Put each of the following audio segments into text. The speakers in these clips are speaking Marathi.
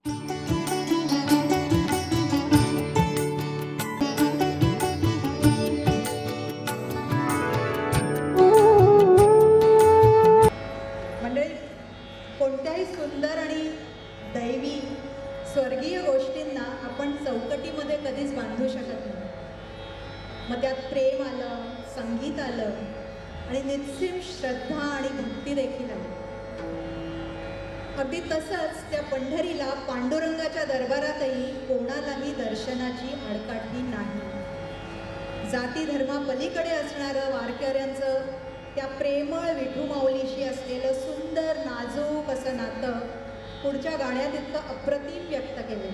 मंडळी, कोणत्याही सुंदर आणि दैवी स्वर्गीय गोष्टींना आपण चौकटीमध्ये कधीच बांधू शकत नाही. मग त्यात प्रेम आलं, संगीत आलं आणि निश्चित श्रद्धा आणि भक्ती देखील आली. अगदी तसंच त्या पंढरीला पांडुरंगाच्या दरबारातही कोणालाही दर्शनाची आडकाठी नाही. जाती धर्मापलीकडे असणारं वारकऱ्यांचं त्या प्रेमळ विठू माऊलीशी असलेलं सुंदर नाजूक असं नातं पुढच्या गाण्यात इतकं अप्रतिम व्यक्त केलं.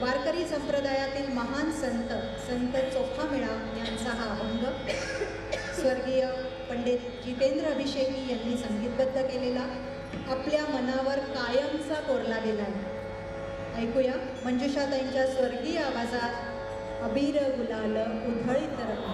वारकरी संप्रदायातील महान संत चोखामेळा यांचा हा अभंग स्वर्गीय पंडित जितेंद्र अभिषेकी यांनी संगीतबद्ध केलेला आपल्या मनावर कायमचा कोरला गेला आहे. ऐकूया मंजुषाताईंच्या स्वर्गीय आवाजात अबीर गुलाल उधळीत रंग.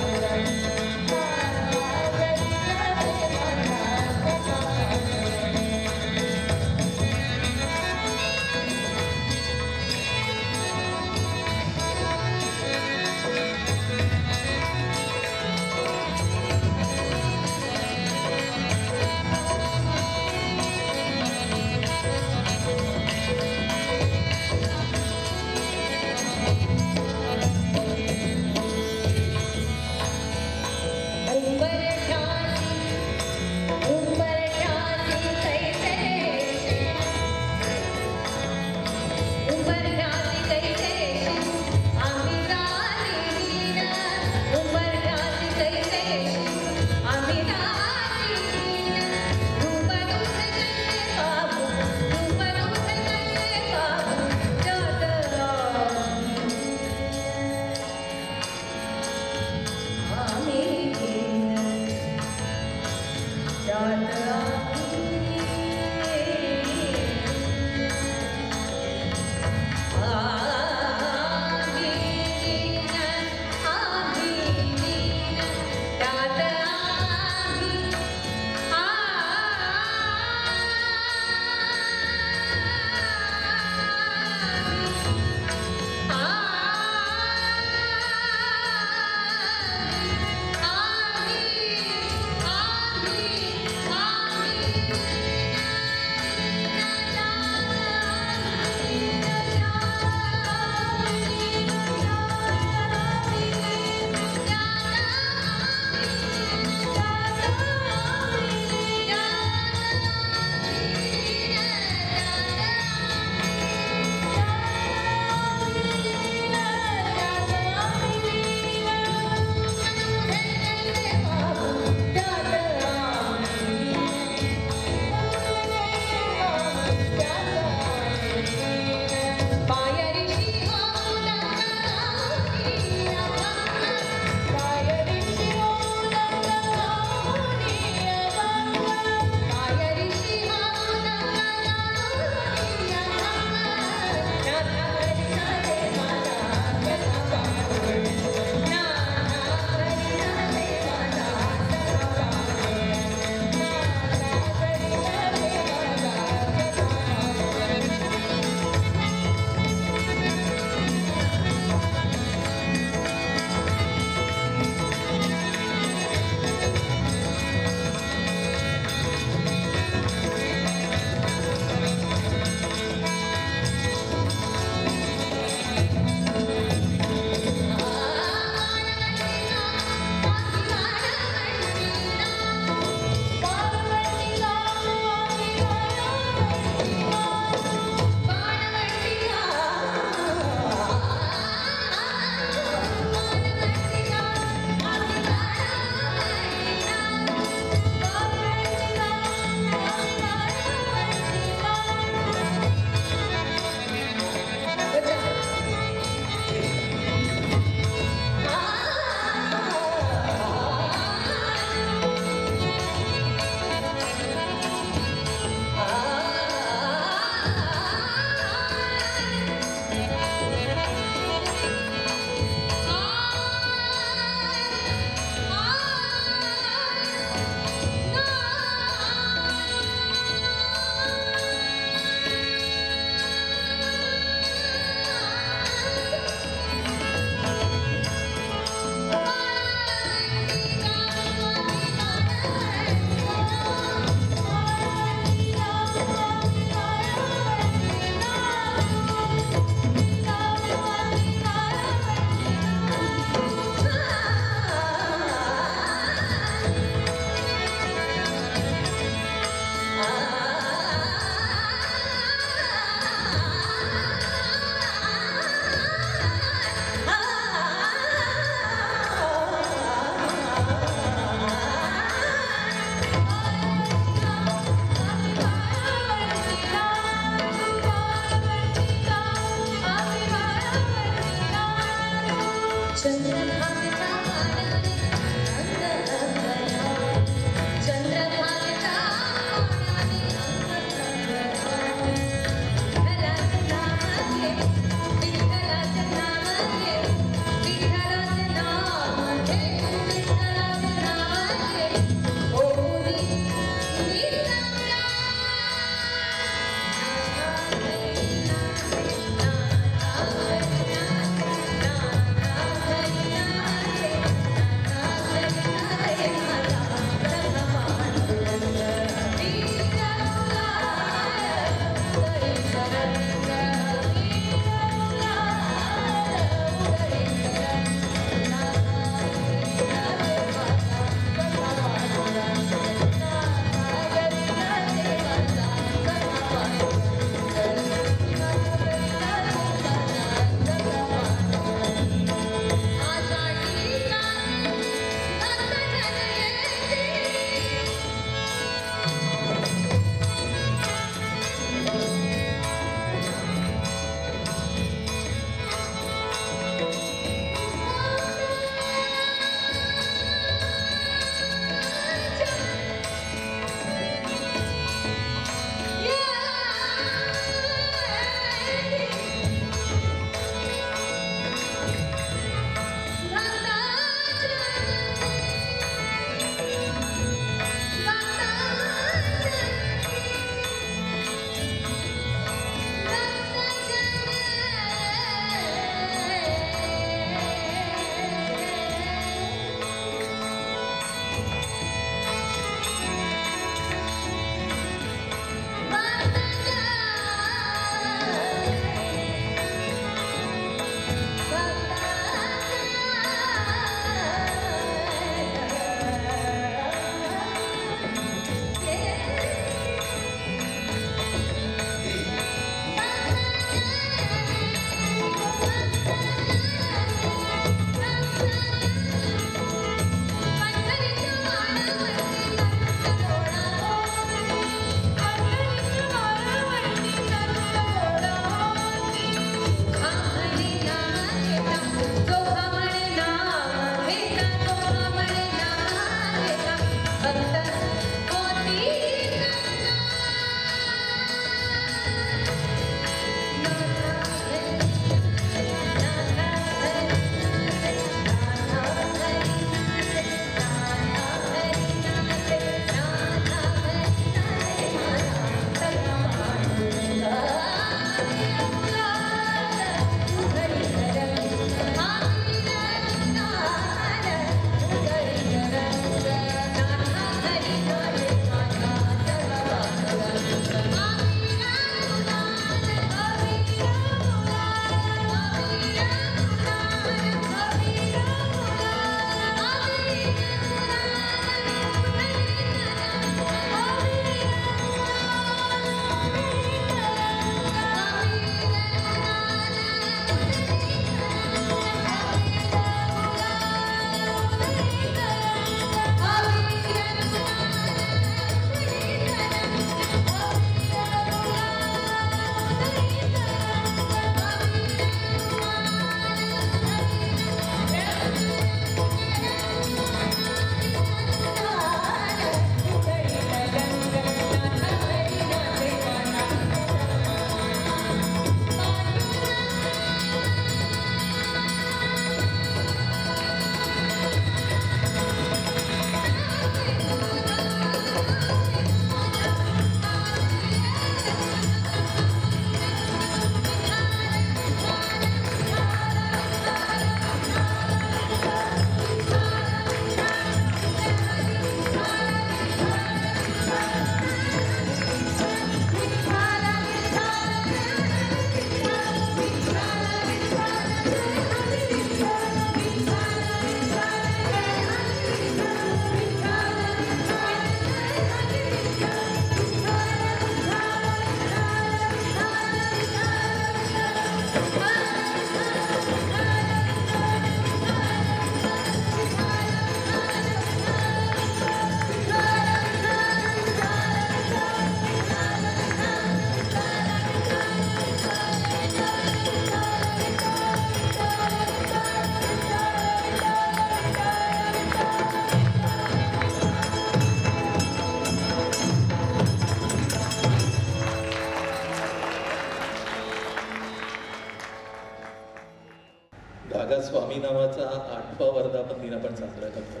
स्वामी नामाचा 8वा वर्धापन दिन आपण साजरा करतो.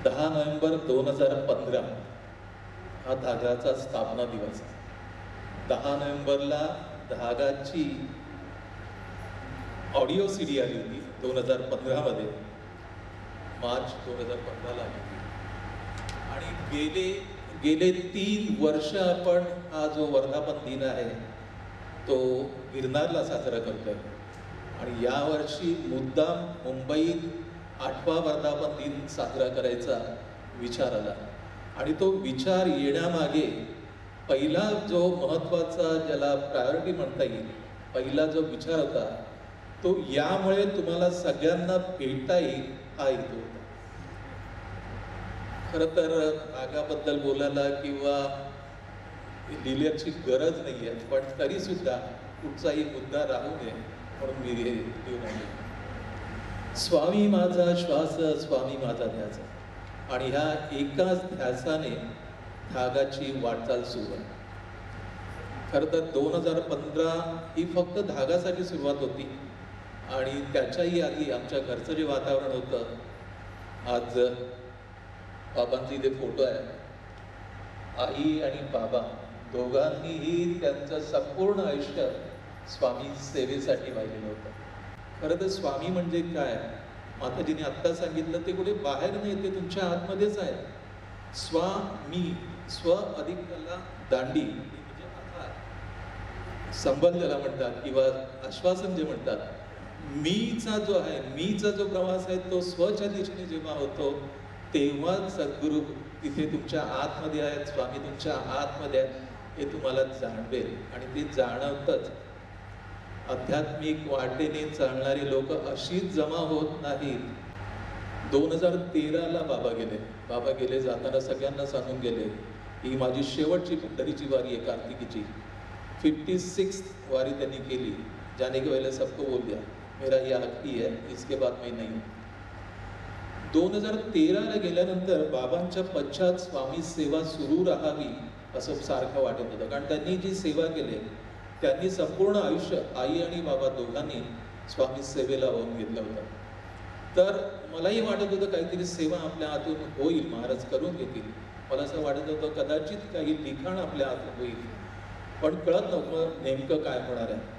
10 नोव्हेंबर 2015 हा धागाचा स्थापना दिवस. 10 नोव्हेंबरला धागाची ऑडिओ CD आली होती 2015 मध्ये, मार्च 2015ला आली होती. आणि गेले 3 वर्ष आपण हा जो वर्धापन दिन आहे तो गिरनारला साजरा करतोय. आणि यावर्षी मुद्दाम मुंबईत 8वा वर्धापन दिन साजरा करायचा विचार आला. आणि तो विचार येण्यामागे पहिला जो महत्त्वाचा, ज्याला प्रायोरिटी म्हणता येईल, पहिला जो विचार होता तो यामुळे तुम्हाला सगळ्यांना भेटता येईल हा हेतू होता. खरं तर धागाबद्दल बोलायला किंवा लिहिल्याची गरज नाही आहे, पण तरी सुद्धा कुठचाही मुद्दा राहू नये म्हणून मी हे लिहून आले. स्वामी माझा श्वास, स्वामी माझा ध्यास. आणि ह्या एकाच ध्यासाने धागाची वाटचाल सुरू आहे. खरं तर 2015 ही फक्त धागासाठी सुरुवात होती. आणि त्याच्याही आधी आमच्या घरचं जे वातावरण होतं, आज बाबांचे इथे फोटो आहे, आई आणि बाबा दोघांनीही त्यांचं संपूर्ण आयुष्य स्वामी सेवेसाठी वाहिलेलं होतं. खरं तर स्वामी म्हणजे काय, माताजीने आत्ता सांगितलं, ते कुठे बाहेर नाही, ते तुमच्या आतमध्येच आहे. स्वामी, स्व अधिक त्याला दांडी म्हणजे आधार, संबंध ज्याला म्हणतात किंवा आश्वासन जे म्हणतात. मीचा जो आहे, मीचा जो प्रवास आहे तो स्वच्या दिशेने जेव्हा होतो तेव्हा सद्गुरू तिथे तुमच्या आतमध्ये आहेत, स्वामी तुमच्या आतमध्ये आहेत हे तुम्हाला जाणवेल. आणि ते जाणवतच. आध्यात्मिक वाटेने चालणारी लोक अशीच जमा होत नाहीत. 2013ला बाबा गेले जाताना सगळ्यांना सांगून गेले, ही माझी शेवटची पंढरीची वारी आहे, कार्तिकीची 56 वारी त्यांनी केली. जाने के पहले सबको बोल दिया मेरा ये आखरी है, इसके बाद मैं नहीं. 2013ला गेल्यानंतर बाबांच्या पश्चात स्वामी सेवा सुरू राहावी असं सारखं वाटत होतं. कारण त्यांनी जी सेवा केली त्यांनी संपूर्ण आयुष्य आई आणि बाबा दोघांनी स्वामी सेवेला वाहून घेतलं होतं. तर मलाही वाटत होतं काहीतरी सेवा आपल्या हातून होईल, महाराज करून घेतील. मला असं वाटत होतं कदाचित काही लिखाण आपल्या हातून होईल, पण कळत नव्हतं नेमकं काय होणार आहे.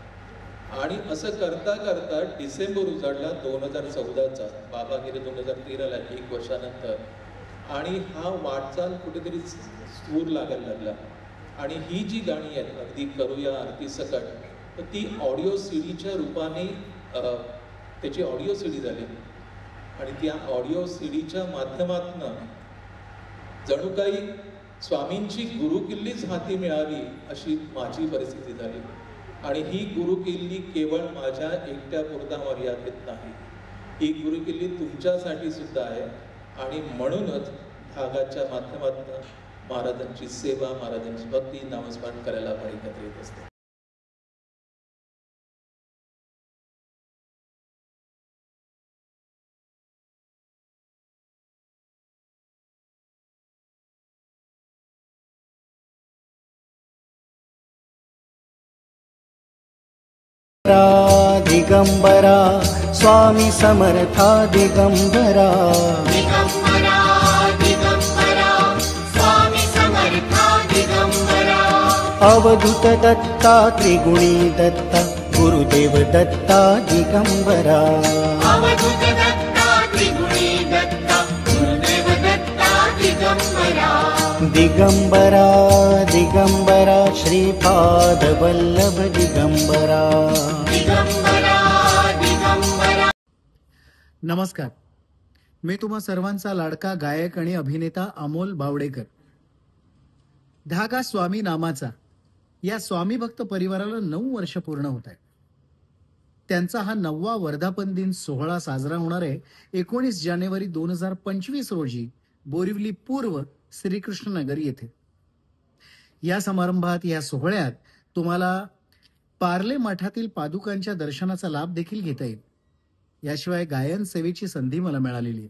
आणि असं करता करता डिसेंबर उजाडला 2014चा. बाबा गेले 2013ला, 1 वर्षानंतर. आणि हा वाटचाल कुठेतरी स्थूर लागायला लागला. आणि ही जी गाणी आहेत, अगदी करूया आरती सकट, तर ती ऑडिओ CDच्या रूपाने त्याची ऑडिओ CD झाली. आणि त्या ऑडिओ CDच्या माध्यमातून जणू काही स्वामींची गुरुकिल्लीच हाती मिळावी अशी माझी परिस्थिती झाली. आणि ही गुरुकिल्ली केवळ माझ्या एकट्यापुरता मर्यादित नाही, ही गुरुकिल्ली तुमच्यासाठी सुद्धा आहे. आणि म्हणूनच धागाच्या माध्यमातून महाराजांची सेवा, महाराजांची भक्ती, नामस्मरण करायला आपण एकत्र येत असतो. दिगंबरा स्वामी समर्था दिगंबरा, दिगंबरा दिगंबरा स्वामी समर्था दिगंबरा. अवधूत दत्ता त्रिगुणी दत्ता गुरुदेव दत्ता दिगंबरा, अवधूत दत्ता त्रिगुणी दत्ता गुरुदेव दत्ता दिगंबरा. दिगंबरा दिगंबरा श्रीपाद वल्लभ दिगंबरा. दिगंबरा दिगंबरा. नमस्कार, मी तुम्हा सर्वांचा लाडका गायक आणि अभिनेता अमोल बावडेकर. धागा स्वामी नामाचा या स्वामी भक्त परिवाराला 9 वर्ष पूर्ण होत आहे. त्यांचा हा 9वा वर्धापन दिन सोहळा साजरा होणार आहे 19 जानेवारी 2025 रोजी बोरिवली पूर्व श्रीकृष्णनगर येथे. या समारंभात, या सोहळ्यात तुम्हाला पार्ले मठातील पादुकांच्या दर्शनाचा लाभ देखील घेता येईल. याशिवाय गायन सेवेची संधी मला मिळालेली आहे.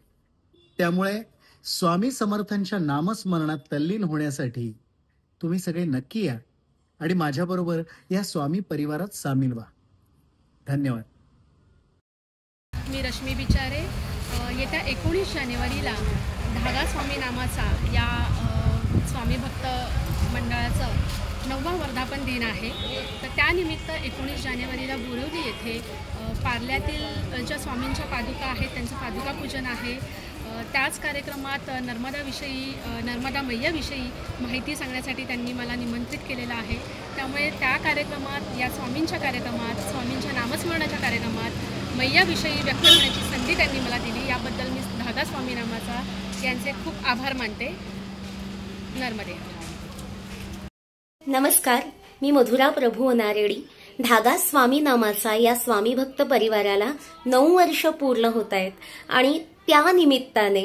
त्यामुळे स्वामी समर्थांच्या नामस्मरणात तल्लीन होण्यासाठी तुम्ही सगळे नक्की या आणि माझ्याबरोबर या स्वामी परिवारात सामील व्हा. धन्यवाद. रश्मी बिचारे. येत्या 19 जानेवारीला धागा स्वामी नामाचा या स्वामी भक्त मंडळाचं 9वा वर्धापन दिन आहे. तर त्यानिमित्त 19 जानेवारीला बोरिवली येथे पार्ल्यातील ज्या स्वामींच्या पादुका आहेत त्यांचं पादुका पूजन आहे. त्याच कार्यक्रमात नर्मदा मैयाविषयी माहिती सांगण्यासाठी त्यांनी मला निमंत्रित केलेलं आहे. त्यामुळे त्या कार्यक्रमात, या स्वामींच्या कार्यक्रमात, स्वामींच्या नामस्मरणाच्या कार्यक्रमात मैयाविषयी व्यक्त होण्याची संधी त्यांनी मला दिली. याबद्दल मी धागा स्वामी नामाचा यांचे खूप आभार मानते. नर्मदे. नमस्कार, मी मधुरा प्रभू अनारेडी. धागा स्वामी नामाचा या स्वामी भक्त परिवाराला 9 वर्ष पूर्ण होत आहेत आणि त्या निमित्ताने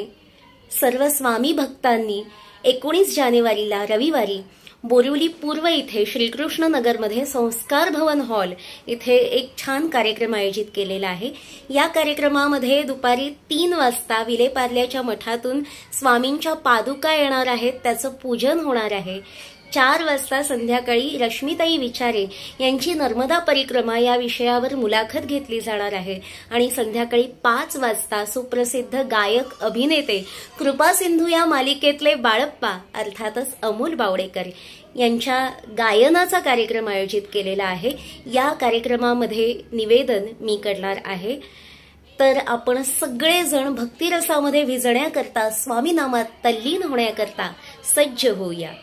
सर्व स्वामी भक्तांनी 19 जानेवारीला रविवारी बोरिवली पूर्व इथे श्रीकृष्ण नगरमध्ये संस्कार भवन हॉल इथे एक छान कार्यक्रम आयोजित केलेला आहे. या कार्यक्रमामध्ये दुपारी 3 वाजता विलेपार्ल्याच्या मठातून स्वामींच्या पादुका येणार आहेत, त्याचं पूजन होणार आहे. 4 वाजता संध्याकाळी रश्मीताई विचारे यांची नर्मदा परिक्रमा या विषयावर मुलाखत घेतली जाणार आहे आणि संध्याकाळी 5 वाजता सुप्रसिद्ध गायक अभिनेते कृपा सिंधू या मालिकेतले बाळप्पा अर्थातच अमोल बावडेकर यांच्या गायनाचा कार्यक्रम आयोजित केलेला आहे. या कार्यक्रमामध्ये निवेदन मी करणार आहे. तर आपण सगळेजण भक्तिरसामध्ये विजण्याकरता, स्वामी नामात तल्लीन होण्याकरता सज्ज होऊया.